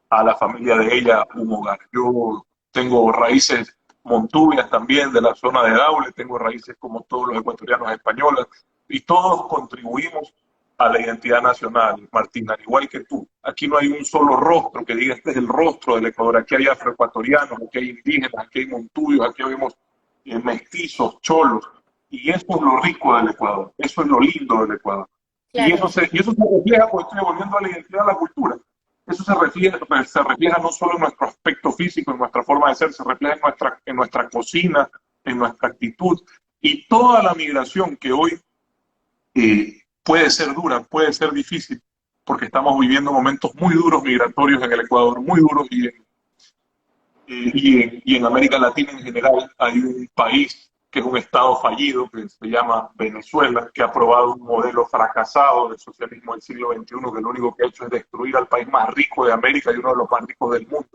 S2: a la familia de ella un hogar. Yo tengo raíces montubias también de la zona de Daule, tengo raíces como todos los ecuatorianos españoles, y todos contribuimos a la identidad nacional, Martín, al igual que tú. Aquí no hay un solo rostro que diga este es el rostro del Ecuador. Aquí hay afroecuatorianos, aquí hay indígenas, aquí hay montubios, aquí vemos mestizos, cholos, y eso es lo rico del Ecuador, eso es lo lindo del Ecuador. Y
S1: Claro,
S2: y eso se refleja, pues estoy volviendo a la identidad de la cultura. Eso se refleja no solo en nuestro aspecto físico, en nuestra forma de ser, se refleja en nuestra cocina, en nuestra actitud. Y toda la migración que hoy puede ser dura, puede ser difícil, porque estamos viviendo momentos muy duros migratorios en el Ecuador, muy duros, y en América Latina en general. Hay un país que es un estado fallido, que se llama Venezuela, que ha probado un modelo fracasado del socialismo del siglo XXI, que lo único que ha hecho es destruir al país más rico de América y uno de los más ricos del mundo.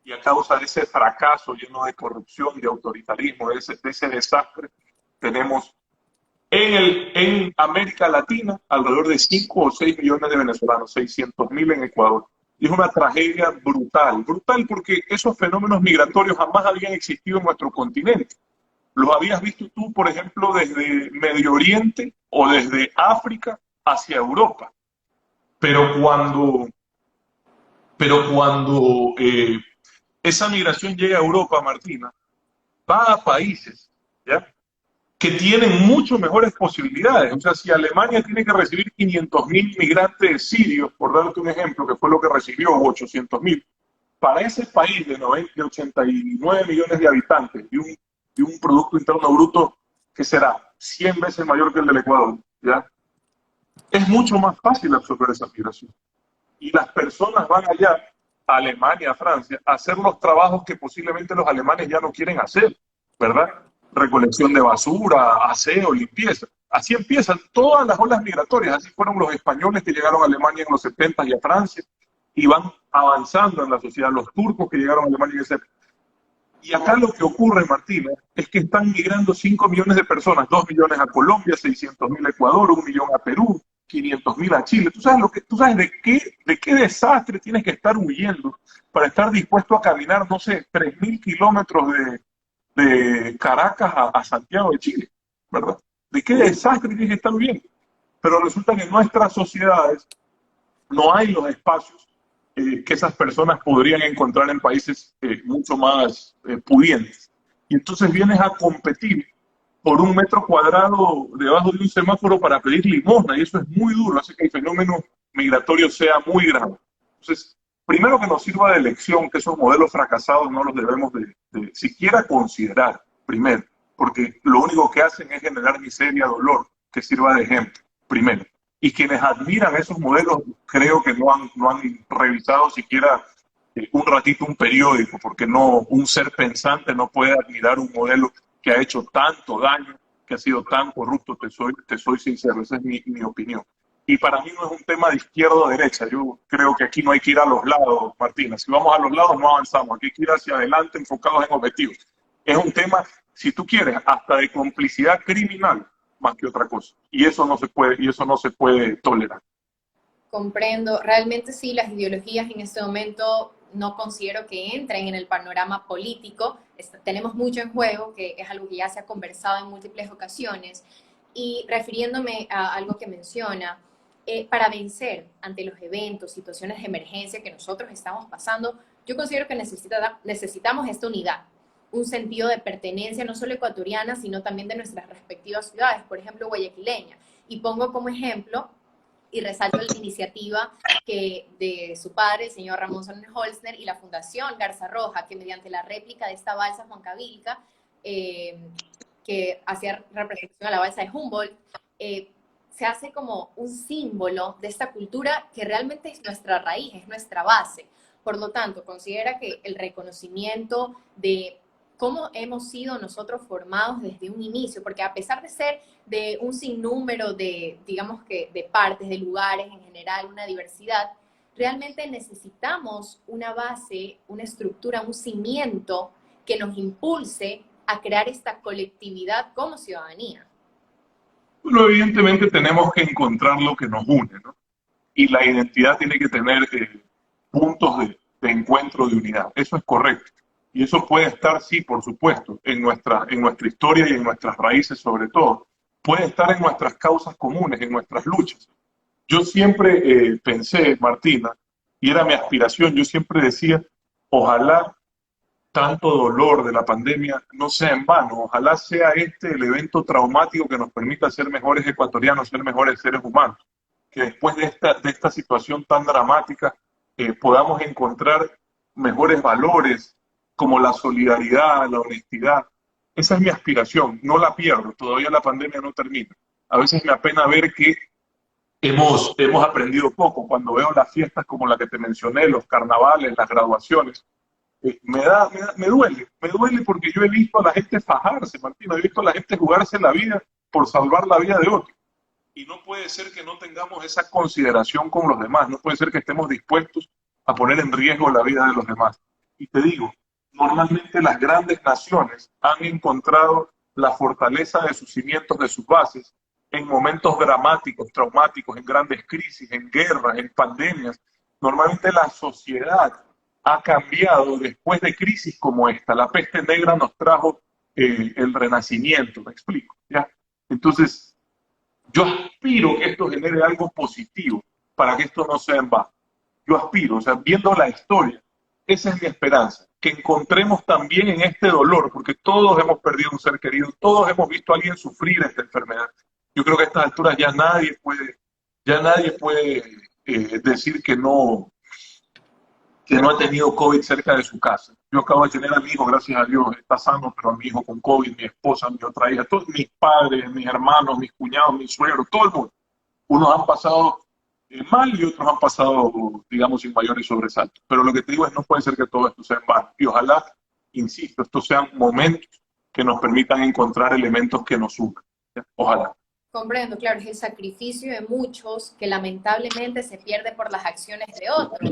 S2: Y a causa de ese fracaso lleno de corrupción, de autoritarismo, de ese desastre, tenemos en América Latina alrededor de 5 o 6 millones de venezolanos, 600.000 en Ecuador. Y es una tragedia brutal, brutal porque esos fenómenos migratorios jamás habían existido en nuestro continente. Los habías visto tú, por ejemplo, desde Medio Oriente o desde África hacia Europa. Pero cuando, pero cuando esa migración llega a Europa, Martina, va a países, ¿ya?, que tienen mucho mejores posibilidades. O sea, si Alemania tiene que recibir 500.000 migrantes sirios, por darte un ejemplo, que fue lo que recibió, 800.000, para ese país de 89 millones de habitantes y un Producto Interno Bruto que será 100 veces mayor que el del Ecuador, ¿ya?, es mucho más fácil absorber esa migración. Y las personas van allá, a Alemania, a Francia, a hacer los trabajos que posiblemente los alemanes ya no quieren hacer, ¿verdad? Recolección de basura, aseo, limpieza. Así empiezan todas las olas migratorias. Así fueron los españoles que llegaron a Alemania en los 70 y a Francia, y van avanzando en la sociedad. Los turcos que llegaron a Alemania en ese... Y acá lo que ocurre, Martina, es que están migrando 5 millones de personas, 2 millones a Colombia, 600.000 a Ecuador, 1 millón a Perú, 500.000 a Chile. Tú sabes de qué desastre tienes que estar huyendo para estar dispuesto a caminar, no sé, 3.000 kilómetros de Caracas a Santiago de Chile, ¿verdad? ¿De qué desastre tienes que estar huyendo? Pero resulta que en nuestras sociedades no hay los espacios que esas personas podrían encontrar en países mucho más pudientes. Y entonces vienes a competir por un metro cuadrado debajo de un semáforo para pedir limosna, y eso es muy duro, hace que el fenómeno migratorio sea muy grave. Entonces, primero que nos sirva de lección que esos modelos fracasados no los debemos de siquiera considerar, primero, porque lo único que hacen es generar miseria, dolor, que sirva de ejemplo, primero. Y quienes admiran esos modelos creo que no han revisado siquiera un ratito un periódico, porque no, un ser pensante no puede admirar un modelo que ha hecho tanto daño, que ha sido tan corrupto, te soy sincero, esa es mi opinión. Y para mí no es un tema de izquierda o derecha, yo creo que aquí no hay que ir a los lados, Martina, si vamos a los lados no avanzamos, aquí hay que ir hacia adelante enfocados en objetivos. Es un tema, si tú quieres, hasta de complicidad criminal, más que otra cosa. Y eso no se puede tolerar.
S1: comprendo. Realmente sí, las ideologías en este momento no considero que entren en el panorama político. Tenemos mucho en juego, que es algo que ya se ha conversado en múltiples ocasiones. Y refiriéndome a algo que menciona, para vencer ante los eventos, situaciones de emergencia que nosotros estamos pasando, yo considero que necesitamos esta unidad. un sentido de pertenencia, no solo ecuatoriana, sino también de nuestras respectivas ciudades, por ejemplo, guayaquileña. Y pongo como ejemplo y resalto la iniciativa de su padre, el señor Ramón Sonnenholzner, y la Fundación Garza Roja, que mediante la réplica de esta balsa Huancavilca, que hacía representación a la balsa de Humboldt, se hace como un símbolo de esta cultura que realmente es nuestra raíz, es nuestra base. Por lo tanto, considera que el reconocimiento de cómo hemos sido nosotros formados desde un inicio, porque a pesar de ser de un sinnúmero de, digamos que, de partes, de lugares en general, una diversidad, realmente necesitamos una base, una estructura, un cimiento que nos impulse a crear esta colectividad como ciudadanía.
S2: Bueno, evidentemente tenemos que encontrar lo que nos une, ¿no? Y la identidad tiene que tener puntos de encuentro, de unidad. Eso es correcto. Y eso puede estar, sí, por supuesto, en nuestra historia y en nuestras raíces sobre todo. Puede estar en nuestras causas comunes, en nuestras luchas. Yo siempre pensé, Martina, y era mi aspiración, yo siempre decía, ojalá tanto dolor de la pandemia no sea en vano, ojalá sea este el evento traumático que nos permita ser mejores ecuatorianos, ser mejores seres humanos, que después de esta situación tan dramática podamos encontrar mejores valores como la solidaridad, la honestidad. Esa es mi aspiración, no la pierdo, todavía la pandemia no termina. A veces me apena ver que hemos aprendido poco. Cuando veo las fiestas como la que te mencioné, los carnavales, las graduaciones, me duele porque yo he visto a la gente fajarse, Martina, he visto a la gente jugarse la vida por salvar la vida de otro. Y no puede ser que no tengamos esa consideración con los demás, no puede ser que estemos dispuestos a poner en riesgo la vida de los demás. Y te digo, normalmente las grandes naciones han encontrado la fortaleza de sus cimientos, de sus bases, en momentos dramáticos, traumáticos, en grandes crisis, en guerras, en pandemias. Normalmente la sociedad ha cambiado después de crisis como esta. La peste negra nos trajo el renacimiento, ¿me explico? ¿Ya? Entonces, yo aspiro que esto genere algo positivo para que esto no sea en vano. Yo aspiro, o sea, viendo la historia, esa es mi esperanza, que encontremos también en este dolor, porque todos hemos perdido un ser querido, todos hemos visto a alguien sufrir esta enfermedad. Yo creo que a estas alturas ya nadie puede decir que no ha tenido COVID cerca de su casa. Yo acabo de tener a mi hijo, gracias a Dios, está sano, pero a mi hijo con COVID, mi esposa, mi otra hija, todos mis padres, mis hermanos, mis cuñados, mis suegros, todo el mundo. Unos han pasado mal y otros han pasado, digamos, sin mayores sobresaltos. Pero lo que te digo es, no puede ser que todo esto sea en vano. Y ojalá, insisto, estos sean momentos que nos permitan encontrar elementos que nos unan. Ojalá.
S1: Comprendo, claro, es el sacrificio de muchos que lamentablemente se pierde por las acciones de otros.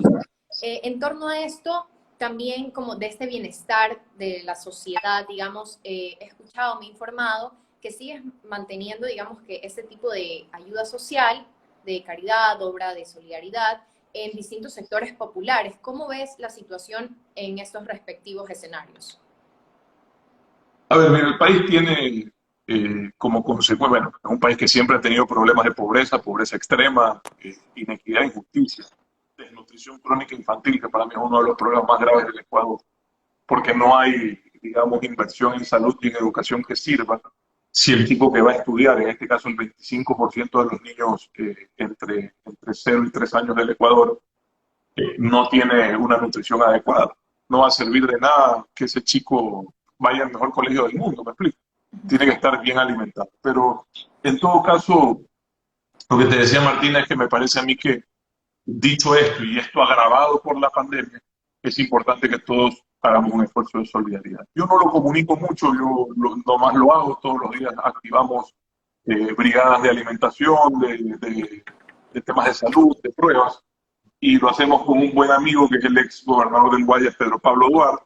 S1: En torno a esto, también como de este bienestar de la sociedad, digamos, he escuchado, me he informado que sigues manteniendo, digamos, que ese tipo de ayuda social, de caridad, obra de solidaridad, en distintos sectores populares. ¿Cómo ves la situación en estos respectivos escenarios?
S2: A ver, mira, el país tiene como consecuencia, bueno, es un país que siempre ha tenido problemas de pobreza, pobreza extrema, inequidad, injusticia, desnutrición crónica infantil, que para mí es uno de los problemas más graves del Ecuador, porque no hay, digamos, inversión en salud y en educación que sirva. Si el tipo que va a estudiar, en este caso el 25% de los niños entre 0 y 3 años del Ecuador, no tiene una nutrición adecuada. No va a servir de nada que ese chico vaya al mejor colegio del mundo, ¿me explico? Tiene que estar bien alimentado. Pero en todo caso, lo que te decía Martina es que me parece a mí que, dicho esto y esto agravado por la pandemia, es importante que todos hagamos un esfuerzo de solidaridad. Yo no lo comunico mucho, yo nomás lo hago, todos los días activamos brigadas de alimentación, de temas de salud, de pruebas, y lo hacemos con un buen amigo que es el ex gobernador del Guayas, Pedro Pablo Duarte.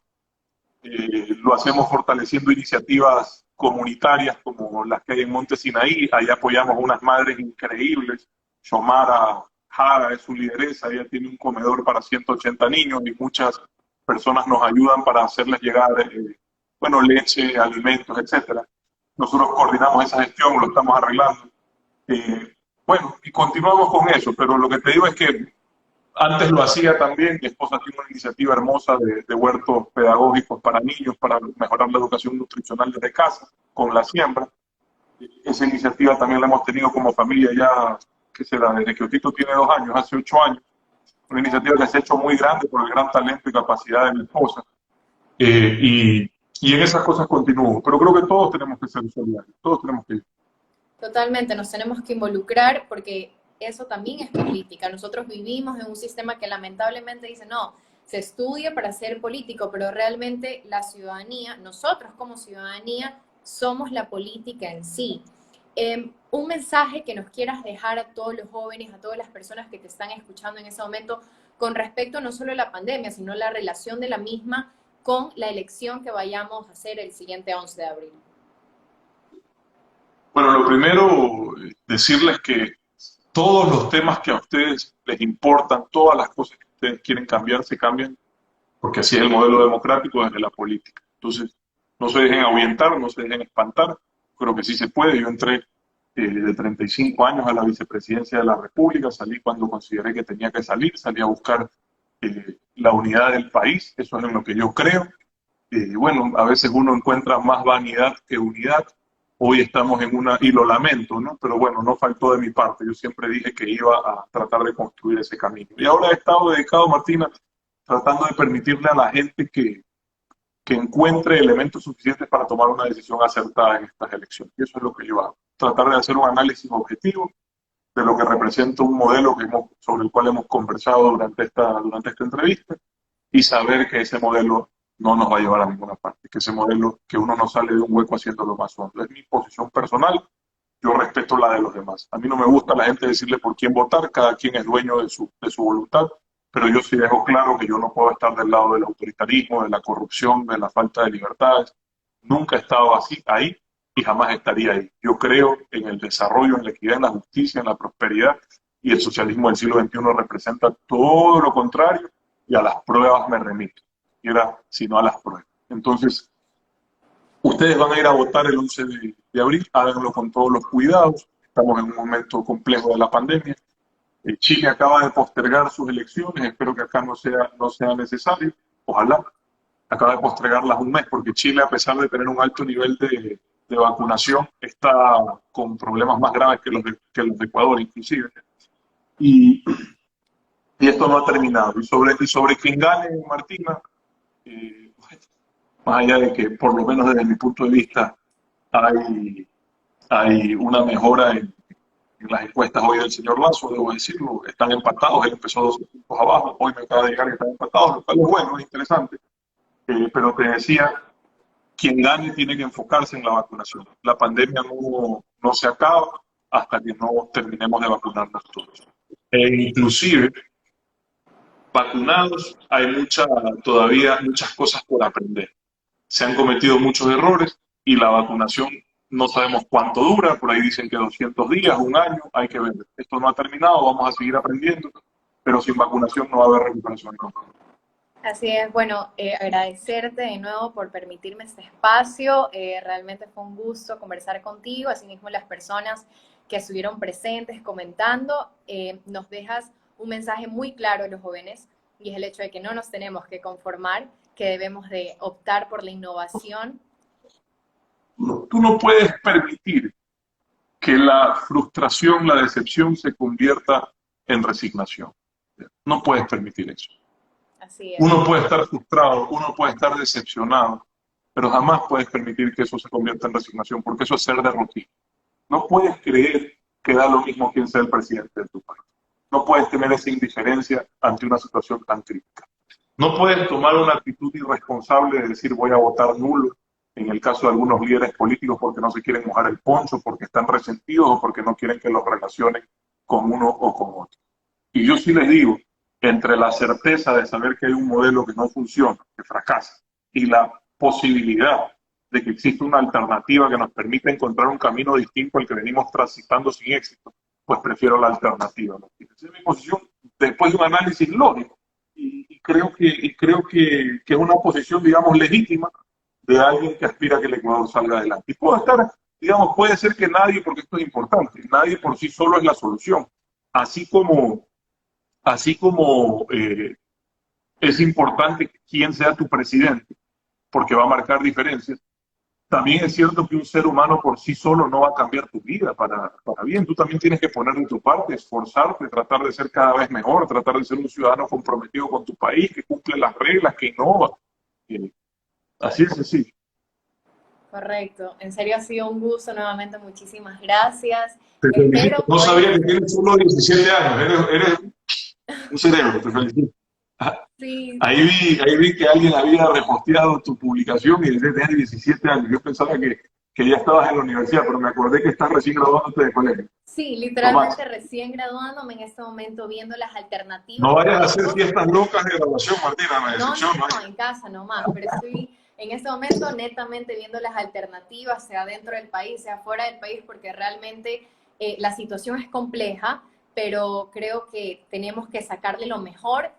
S2: Lo hacemos fortaleciendo iniciativas comunitarias como las que hay en Monte Sinaí. Ahí apoyamos a unas madres increíbles. Xiomara Jara es su lideresa, ella tiene un comedor para 180 niños y muchas personas nos ayudan para hacerles llegar bueno, leche, alimentos, etcétera. Nosotros coordinamos esa gestión, lo estamos arreglando. Bueno, y continuamos con eso, pero lo que te digo es que Antes lo hacía también, mi esposa tiene una iniciativa hermosa de huertos pedagógicos para niños, para mejorar la educación nutricional desde casa, con la siembra. Esa iniciativa también la hemos tenido como familia ya, ¿qué será? Desde que Otito tiene 2 años, hace 8 años. Una iniciativa que se ha hecho muy grande por el gran talento y capacidad de mi esposa. Y en esas cosas continúo. Pero creo que todos tenemos que ser solidarios, todos tenemos que ir.
S1: Totalmente, nos tenemos que involucrar porque eso también es política. Nosotros vivimos en un sistema que lamentablemente dice, no, se estudia para ser político, pero realmente la ciudadanía, nosotros como ciudadanía, somos la política en sí. Un mensaje que nos quieras dejar a todos los jóvenes, a todas las personas que te están escuchando en ese momento, con respecto no solo a la pandemia, sino la relación de la misma con la elección que vayamos a hacer el siguiente 11 de abril.
S2: Bueno, lo primero, decirles que todos los temas que a ustedes les importan, todas las cosas que ustedes quieren cambiar, se cambian, porque así es el modelo democrático desde la política. Entonces, no se dejen ahuyentar, no se dejen espantar. Creo que sí se puede. Yo entré de 35 años a la vicepresidencia de la República, salí cuando consideré que tenía que salir, salí a buscar la unidad del país, eso es en lo que yo creo. Bueno, a veces uno encuentra más vanidad que unidad. Hoy estamos en una, y lo lamento, ¿no? Pero bueno, no faltó de mi parte. Yo siempre dije que iba a tratar de construir ese camino. Y ahora he estado dedicado, Martina, tratando de permitirle a la gente que encuentre elementos suficientes para tomar una decisión acertada en estas elecciones. Y eso es lo que yo hago. Tratar de hacer un análisis objetivo de lo que representa un modelo sobre el cual hemos conversado durante esta entrevista y saber que ese modelo no nos va a llevar a ninguna parte, que ese modelo, que uno no sale de un hueco haciéndolo más hondo. Es mi posición personal, yo respeto la de los demás. A mí no me gusta la gente decirle por quién votar, cada quien es dueño de su voluntad, pero yo sí dejo claro que yo no puedo estar del lado del autoritarismo, de la corrupción, de la falta de libertades. Nunca he estado así ahí y jamás estaría ahí. Yo creo en el desarrollo, en la equidad, en la justicia, en la prosperidad, y el socialismo del siglo XXI representa todo lo contrario, y a las pruebas me remito, sino a las pruebas. Entonces, ustedes van a ir a votar el 11 de abril, háganlo con todos los cuidados, estamos en un momento complejo de la pandemia. Chile acaba de postergar sus elecciones, espero que acá no sea necesario, ojalá. Acaba de postergarlas un mes, porque Chile, a pesar de tener un alto nivel de vacunación, está con problemas más graves que los de Ecuador, inclusive. Y esto no ha terminado. Y sobre quien gane, Martina, más allá de que, por lo menos desde mi punto de vista, hay una mejora en las encuestas hoy del señor Lasso, debo decirlo, están empatados, él empezó 12 puntos abajo, hoy me acaba de llegar que están empatados, lo cual es bueno, es interesante. Pero te decía, quien gane tiene que enfocarse en la vacunación. La pandemia no se acaba hasta que no terminemos de vacunarnos todos. Inclusive, vacunados hay todavía muchas cosas por aprender. Se han cometido muchos errores y la vacunación no sabemos cuánto dura, por ahí dicen que 200 días, un año, hay que ver. Esto no ha terminado, vamos a seguir aprendiendo, pero sin vacunación no va a haber recuperación económica.
S1: Así es, bueno, agradecerte de nuevo por permitirme este espacio, realmente fue un gusto conversar contigo, asimismo las personas que estuvieron presentes comentando, nos dejas un mensaje muy claro a los jóvenes y es el hecho de que no nos tenemos que conformar, que debemos de optar por la innovación.
S2: Tú no puedes permitir que la frustración, la decepción se convierta en resignación. No puedes permitir eso.
S1: Así es.
S2: Uno puede estar frustrado, uno puede estar decepcionado, pero jamás puedes permitir que eso se convierta en resignación, porque eso es ser derrotista. No puedes creer que da lo mismo quien sea el presidente de tu país. No puedes tener esa indiferencia ante una situación tan crítica. No puedes tomar una actitud irresponsable de decir voy a votar nulo, en el caso de algunos líderes políticos porque no se quieren mojar el poncho, porque están resentidos o porque no quieren que los relacionen con uno o con otro. Y yo sí les digo, entre la certeza de saber que hay un modelo que no funciona, que fracasa, y la posibilidad de que existe una alternativa que nos permita encontrar un camino distinto al que venimos transitando sin éxito, pues prefiero la alternativa. Esa es mi posición después de un análisis lógico. Y creo que es una posición, digamos, legítima de alguien que aspira a que el Ecuador salga adelante. Y puede ser que nadie, porque esto es importante, nadie por sí solo es la solución. Así como así como es importante quién sea tu presidente, porque va a marcar diferencias, también es cierto que un ser humano por sí solo no va a cambiar tu vida para bien. Tú también tienes que poner de tu parte, esforzarte, tratar de ser cada vez mejor, tratar de ser un ciudadano comprometido con tu país, que cumple las reglas, que innova. Eh, Así es así.
S1: Correcto. En serio ha sido un gusto nuevamente. Muchísimas gracias.
S2: Te felicito.
S1: Espero
S2: No
S1: poder...
S2: sabía que tienes solo 17 años. Eres un cerebro, te felicito.
S1: Sí,
S2: Ahí vi que alguien había reposteado tu publicación y decía que tenías 17 años. Yo pensaba que ya estabas en la universidad, pero me acordé que estás recién graduándote de colegio.
S1: sí,
S2: No más.
S1: literalmente recién graduándome en este momento viendo las
S2: No
S1: alternativas que
S2: vayas a hacer
S1: tengo.
S2: fiestas locas de graduación, Martina, me
S1: No, no,
S2: decepciona.
S1: no, en casa nomás, pero estoy en este momento netamente viendo las alternativas, sea dentro del país, sea fuera del país, porque realmente la situación es compleja, pero creo que tenemos que sacarle lo mejor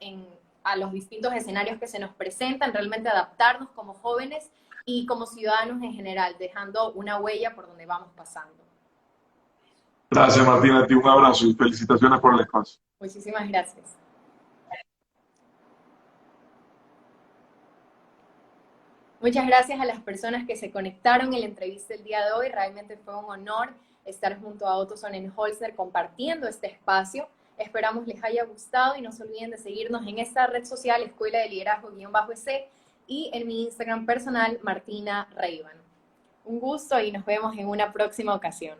S1: a los distintos escenarios que se nos presentan, realmente adaptarnos como jóvenes y como ciudadanos en general, dejando una huella por donde vamos pasando.
S2: Gracias, Martina, a ti un abrazo y felicitaciones por el espacio.
S1: Muchísimas gracias. Muchas gracias a las personas que se conectaron en la entrevista el día de hoy. Realmente fue un honor estar junto a Otto Sonnenholzer compartiendo este espacio. Esperamos les haya gustado y no se olviden de seguirnos en esta red social, Escuela de Liderazgo-EC, y en mi Instagram personal, Martina Reivan. Un gusto y nos vemos en una próxima ocasión.